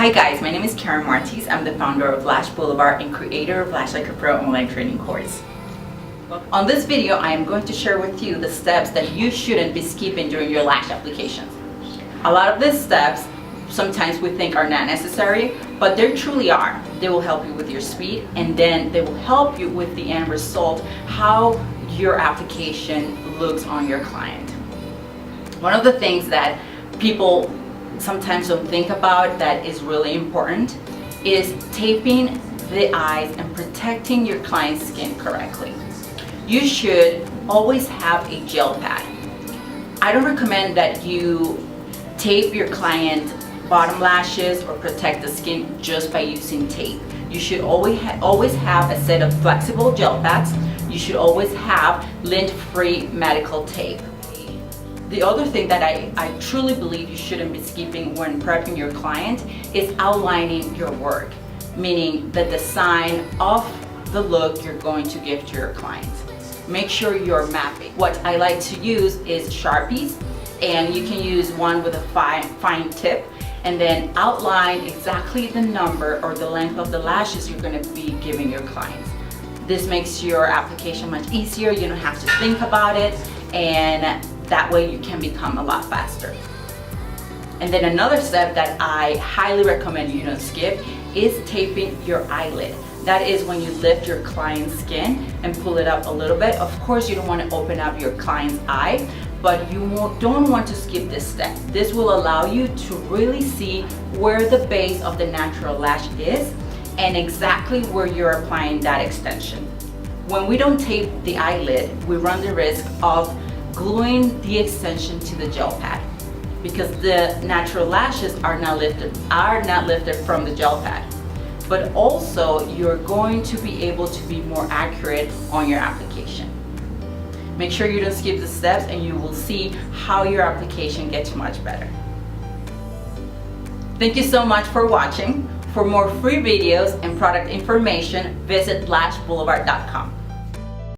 Hi guys, my name is Karen Martiz. I'm the founder of Lash Blvd and creator of Lash Like a Pro online training course. On this video, I am going to share with you the steps that you shouldn't be skipping during your lash applications. A lot of these steps sometimes we think are not necessary, but they truly are. They will help you with your speed, and then they will help you with the end result, how your application looks on your client. One of the things that people sometimes don't think about that is really important is taping the eyes and protecting your client's skin correctly. You should always have a gel pad. I don't recommend that you tape your client bottom lashes or protect the skin just by using tape. You should always have a set of flexible gel pads. You should always have lint-free medical tape. The other thing that I truly believe you shouldn't be skipping when prepping your client is outlining your work, meaning the design of the look you're going to give to your client. Make sure you're mapping. What I like to use is Sharpies, and you can use one with a fine tip, and then outline exactly the number or the length of the lashes you're going to be giving your clients. This makes your application much easier. You don't have to think about it, and that way you can become a lot faster. And then another step that I highly recommend you don't skip is taping your eyelid. That is when you lift your client's skin and pull it up a little bit. Of course, you don't want to open up your client's eye, but you don't want to skip this step. This will allow you to really see where the base of the natural lash is and exactly where you're applying that extension. When we don't tape the eyelid, we run the risk of gluing the extension to the gel pad because the natural lashes are not lifted from the gel pad. But also you're going to be able to be more accurate on your application. Make sure you don't skip the steps, and you will see how your application gets much better. Thank you so much for watching. For more free videos and product information, visit lashblvd.com.